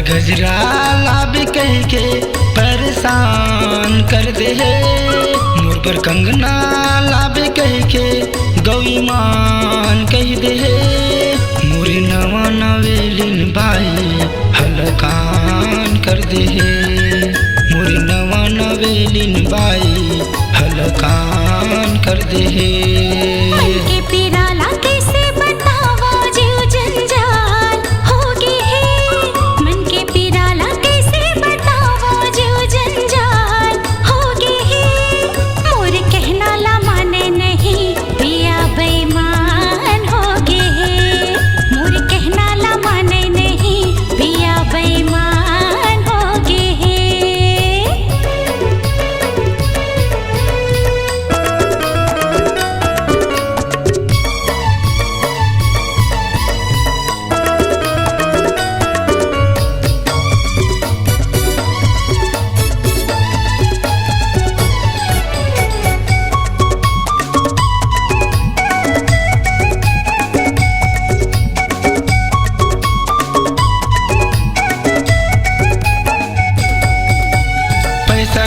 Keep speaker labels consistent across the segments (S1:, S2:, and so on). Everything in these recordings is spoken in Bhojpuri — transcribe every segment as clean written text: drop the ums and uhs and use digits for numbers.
S1: गजरा लाभ कह के परेशान कर दे है। मोर पर कंगना लाभ कह के गौई मान कह दे है। मोरी नवा नवेलिन बाई हलकान कर दे है। मोरी नवा नवेलिन बाई हलकान कर दे है।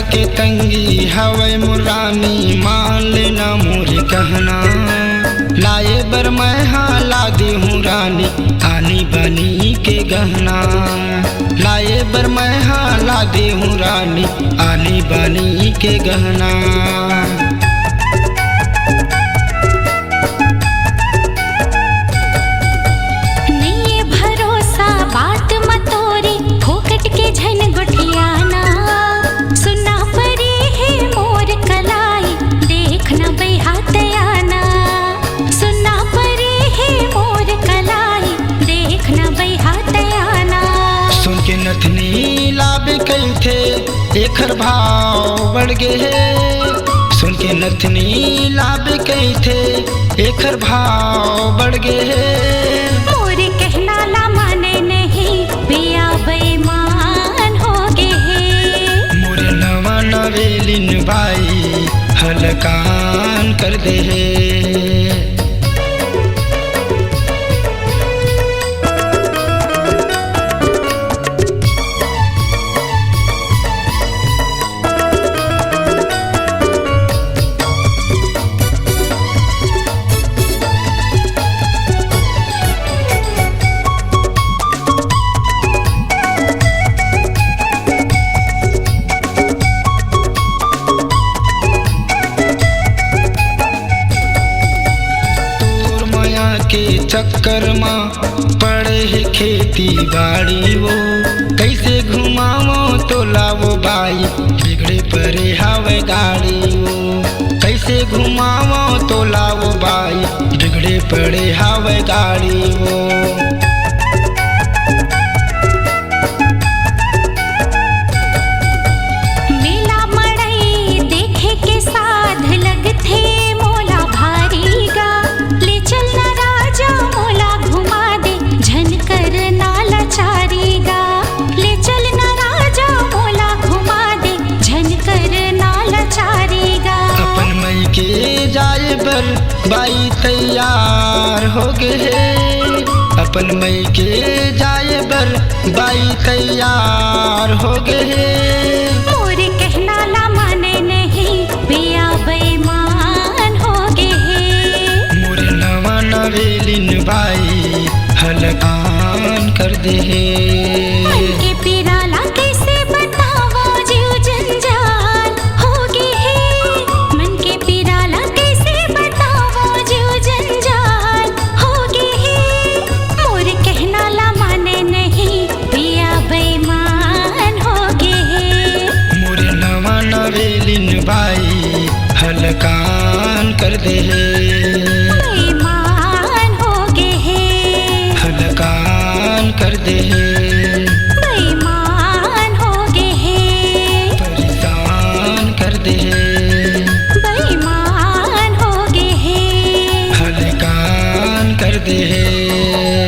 S1: के तंगी हवै मुरानी मान लेना मोरी कहना। लाए बर मैं हाला दे हूँ रानी आनी बनी के गहना। लाए बर मैं हाला दे हूँ रानी आनी बनी के गहना।
S2: नहीं भरोसा बात मतोरी फोकट के झन गुठियाना।
S1: नथनी लाभ कई थे एकर भाव बढ़ गए है। सुन के नथनी लाभ कई थे एकर भाव बढ़ गए है।
S2: मोरे कहना ला माने नहीं पिया बेईमान हो गए है।
S1: मोरे नवा नवेलिन बाई हलकान कर दे है। के चक्कर माँ पड़े है खेती बाड़ी वो। कैसे घुमावो तो लावो बाई बिगड़े परे हवे गाड़ी वो। कैसे घुमावो तो लावो बाई बिगड़े पड़े हवे गाड़ी वो।
S2: मेला मड़ई देखे के साध लगथे मोला भारी गा। ले चलना राजा मोला घुमा दे झन कर नाला चारी गा। ले चलना राजा मोला घुमा दे झन कर नाला चारी गा।
S1: अपन मई के जाए बर बाई तैयार हो गए। अपन मई के जाए बर बाई तैयार हो गए।
S2: मोरे कहना ला माने नहीं पिया बेईमान हो गए।
S1: मोरे नवा नवेलिन बाई हलकान कर दे है।
S2: मन के पिराला कैसे बतावो जीव जंजाल हो गए है। मन के पिराला कैसे बतावो जीव जंजाल हो गए है। मोरे कहना ला माने नहीं पिया बेईमान हो गए है।
S1: मोरे नवा नवेलिन बाई हलकान कर दे है।
S2: बेईमान हो गए है।
S1: हलकान कर दे है।
S2: बेईमान हो गए है।
S1: परेशान कर दे है।
S2: बेईमान हो गए है।
S1: हलकान कर दे है।